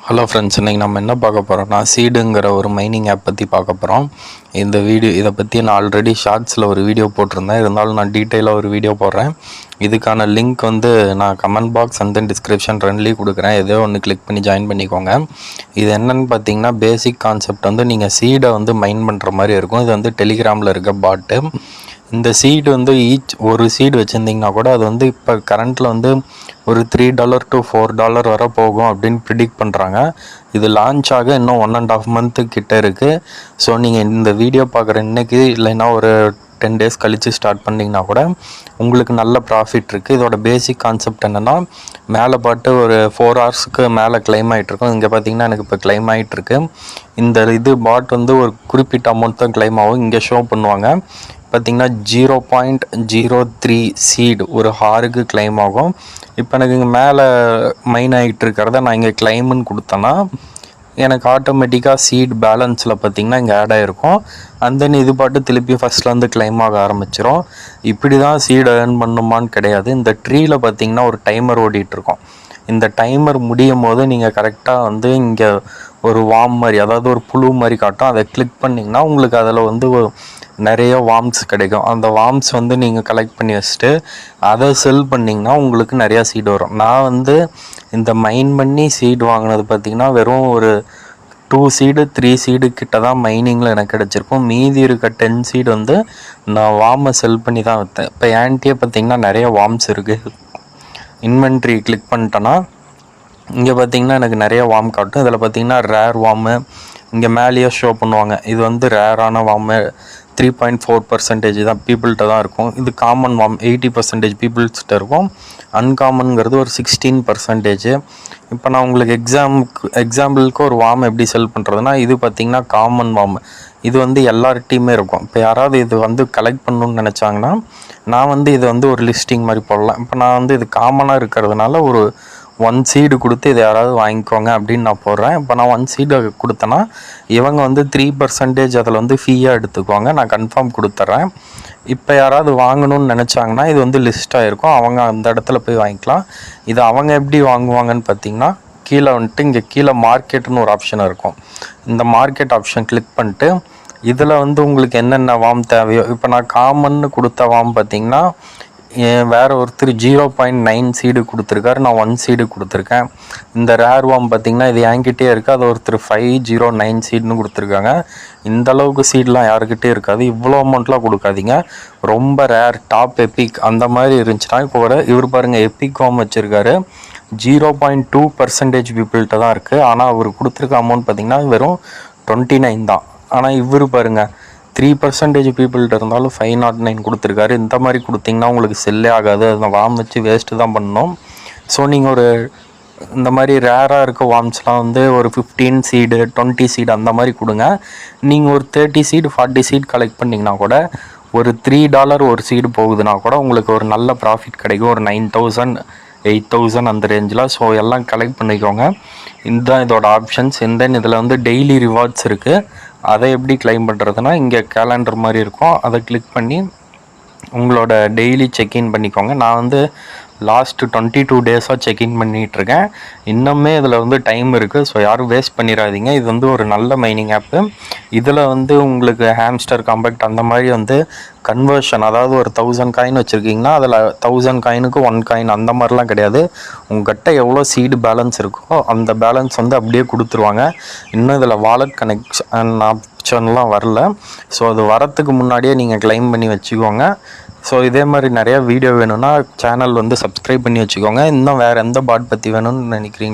Hello friends, இன்றைக்கி நம்ம என்ன பார்க்க போகிறோம்னா சீடுங்கிற ஒரு மைனிங் ஆப் பற்றி பார்க்க போகிறோம். இதை பற்றி நான் ஆல்ரெடி ஷார்ட்ஸில் ஒரு வீடியோ போட்டிருந்தேன். இருந்தாலும் நான் டீட்டெயிலாக ஒரு வீடியோ போடுறேன். இதுக்கான லிங்க் நான் comment box and then description ரெண்டுலேயும் கொடுக்குறேன். ஏதோ ஒன்று கிளிக் பண்ணி ஜாயின் பண்ணிக்கோங்க. இது என்னென்னு பார்த்தீங்கன்னா பேசிக் கான்செப்ட் நீங்கள் சீடை மைன் பண்ணுற மாதிரி இருக்கும். இது டெலிகிராமில் இருக்க பாட்டு. இந்த சீடு ஒரு சீடு வச்சுருந்திங்கன்னா கூட அது இப்போ கரண்ட்டில் ஒரு $3 to $4 வரை போகும் அப்படின்னு ப்ரிடிக்ட் பண்ணுறாங்க. இது லான்ச் ஆக இன்னும் 1.5 month கிட்ட இருக்குது. ஸோ நீங்கள் இந்த வீடியோ பார்க்குற இன்றைக்கி இல்லைன்னா ஒரு 10 days கழித்து ஸ்டார்ட் பண்ணிங்கன்னா கூட உங்களுக்கு நல்ல ப்ராஃபிட் இருக்குது. இதோட பேசிக் கான்செப்ட் என்னென்னா, மேலே பாட்டு ஒரு 4 hours மேலே கிளைம் ஆகிட்ருக்கும். இங்கே பார்த்தீங்கன்னா எனக்கு இப்போ கிளைம் ஆகிட்டுருக்கு. இந்த பாட் ஒரு குறிப்பிட்ட அமௌண்ட் தான் கிளைம் ஆகும். இங்கே ஷோ பண்ணுவாங்க பார்த்திங்கன்னா 0.03 சீடு ஒரு ஹாருக்கு கிளைம் ஆகும். இப்போ எனக்கு இங்கே மேலே மைன் ஆகிட்டு இருக்கிறத நான் இங்கே கிளைம்னு கொடுத்தேன்னா எனக்கு ஆட்டோமேட்டிக்காக சீட் பேலன்ஸில் பார்த்திங்கன்னா இங்கே ஆட் ஆகிருக்கும். அண்ட் தென் இது பாட்டு திருப்பி ஃபஸ்ட்லேருந்து கிளைம் ஆக ஆரம்பிச்சிடும். இப்படி தான் சீடு ஏர்ன் பண்ணுமான்னு கிடையாது. இந்த ட்ரீயில் பார்த்திங்கன்னா ஒரு டைமர் ஓடிட்டுருக்கோம். இந்த டைமர் முடியும் போது நீங்கள் கரெக்டாக இங்கே ஒரு வார்ம் மாதிரி, அதாவது ஒரு புழு மாதிரி காட்டும். அதை கிளிக் பண்ணிங்கன்னா உங்களுக்கு அதில் நிறைய வார்ம்ஸ் கிடைக்கும். அந்த வார்ம்ஸ் நீங்கள் கலெக்ட் பண்ணி வச்சுட்டு அதை செல் பண்ணிங்கன்னா உங்களுக்கு நிறையா சீடு வரும். நான் இந்த மைன் பண்ணி சீடு வாங்கினது பார்த்திங்கன்னா வெறும் ஒரு 2 seed 3 seed கிட்ட தான் மைனிங்கில் எனக்கு கிடச்சிருக்கும். மீதி இருக்க 10 seed நான் வார்மை செல் பண்ணி தான் வைத்தேன். இப்போ ஏன்ட்டியே பார்த்திங்கன்னா நிறைய வார்ம்ஸ் இருக்குது. இன்வென்ட்ரி கிளிக் பண்ணிட்டேன்னா இங்கே பார்த்திங்கன்னா எனக்கு நிறைய வார்ம் காட்டும். இதில் பார்த்திங்கன்னா ரேர் வார்மு இங்கே மேலேயே ஷோ பண்ணுவாங்க. இது ரேரான வார்மு 3.4% தான் பீப்புள்கிட்ட தான் இருக்கும். இது காமன் வார்ம் 80% பீப்புள்ஸ்கிட்ட இருக்கும். அன்காமனுங்கிறது ஒரு 16%. இப்போ நான் உங்களுக்கு எக்ஸாம்பிளுக்கு ஒரு வார்ம் எப்படி செல் பண்ணுறதுனா, இது பார்த்திங்கன்னா காமன் வார்ம். இது எல்லார்ட்டையுமே இருக்கும். இப்போ யாராவது இது கலெக்ட் பண்ணணுன்னு நினச்சாங்கன்னா நான் இது ஒரு லிஸ்டிங் மாதிரி போடலாம். இப்போ நான் இது காமனாக இருக்கிறதுனால ஒரு 1 seed கொடுத்து இதை யாராவது வாங்கிக்கோங்க அப்படின்னு நான் போடுறேன். இப்போ நான் 1 seed கொடுத்தேன்னா இவங்க 3% அதில் ஃபீயாக எடுத்துக்குவாங்க. நான் கன்ஃபார்ம் கொடுத்துட்றேன். இப்போ யாராவது வாங்கணும்னு நினச்சாங்கன்னா இது லிஸ்ட்டாக இருக்கும். அவங்க அந்த இடத்துல போய் வாங்கிக்கலாம். இது அவங்க எப்படி வாங்குவாங்கன்னு பார்த்தீங்கன்னா, கீழே இங்கே கீழே மார்க்கெட்டுன்னு ஒரு ஆப்ஷன் இருக்கும். இந்த மார்க்கெட் ஆப்ஷன் கிளிக் பண்ணிட்டு இதில் உங்களுக்கு என்னென்ன வார்ம் தேவையோ, இப்போ நான் காமன்னு கொடுத்த வார்ம் பார்த்திங்கன்னா வேறு ஒருத்தர் 0.9 seed கொடுத்துருக்காரு. நான் 1 seed கொடுத்துருக்கேன். இந்த ரேர் வார்ம் பார்த்திங்கன்னா இது என்கிட்டே இருக்குது. அது ஒருத்தர் 509 seedனு கொடுத்துருக்காங்க. இந்தளவுக்கு சீட்லாம் யாருக்கிட்டே இருக்காது. இவ்வளோ அமௌண்ட்லாம் கொடுக்காதீங்க. ரொம்ப ரேர் டாப் எப்பிக் அந்த மாதிரி இருந்துச்சுன்னா, இப்போ கூட இவர் பாருங்கள் எப்பிக் வார்ம் வச்சுருக்காரு. 0.2% பீப்புள்கிட்ட தான் இருக்குது. ஆனால் அவர் கொடுத்துருக்க அமௌண்ட் பார்த்திங்கன்னா வெறும் 29 தான். ஆனால் இவர் பாருங்கள் 3% பீப்புள்கிட்ட இருந்தாலும் 509 கொடுத்துருக்காரு. இந்த மாதிரி கொடுத்திங்கன்னா உங்களுக்கு செல்லே ஆகாது. அதை வார்ம் வச்சு வேஸ்ட்டு தான் பண்ணணும். ஸோ நீங்கள் இந்த மாதிரி ரேராக இருக்க வார்ம்ஸ்லாம் ஒரு 15 seed 20 seed அந்த மாதிரி கொடுங்க. நீங்கள் ஒரு 30 seed 40 seed கலெக்ட் பண்ணிங்கன்னா கூட ஒரு $3 ஒரு சீடு போகுதுன்னா கூட உங்களுக்கு ஒரு நல்ல ப்ராஃபிட் கிடைக்கும். ஒரு 9,000 8,000 அந்த ரேஞ்சில். ஸோ எல்லாம் கலெக்ட் பண்ணிக்கோங்க. இதுதான் இதோட ஆப்ஷன்ஸ். தென் இதில் டெய்லி ரிவார்ட்ஸ் இருக்குது. அதை எப்படி கிளைம் பண்ணுறதுனா, இங்கே கேலண்டர் மாதிரி இருக்கும். அதை கிளிக் பண்ணி உங்களோட டெய்லி செக்இன் பண்ணிக்கோங்க. நான் லாஸ்ட் 22 days செக்இன் பண்ணிகிட்ருக்கேன். இன்னுமே இதில் டைம் இருக்குது. ஸோ யாரும் வேஸ்ட் பண்ணிடாதீங்க. இது ஒரு நல்ல மைனிங் ஆப்பு. இதில் உங்களுக்கு ஹேம்ஸ்டர் காம்பேக்ட் அந்த மாதிரி கன்வர்ஷன், அதாவது ஒரு 1000 காயின் வச்சுருக்கீங்கன்னா அதில் 1000 காயினுக்கு 1 காயின் அந்த மாதிரிலாம் கிடையாது. உங்கள்கிட்ட எவ்வளோ சீடு பேலன்ஸ் இருக்கோ அந்த பேலன்ஸ் அப்படியே கொடுத்துருவாங்க. இன்னும் இதில் வாலெட் கனெக்ஷன் ஆப்ஷன்லாம் வரல. ஸோ அது வரத்துக்கு முன்னாடியே நீங்கள் கிளைம் பண்ணி வச்சுக்கோங்க. ஸோ இதே மாதிரி நிறையா வீடியோ வேணும்னா சேனல் சப்ஸ்கிரைப் பண்ணி வச்சுக்கோங்க. இன்னும் வேறு எந்த பாட் பற்றி வேணும்னு நினைக்கிறீங்க?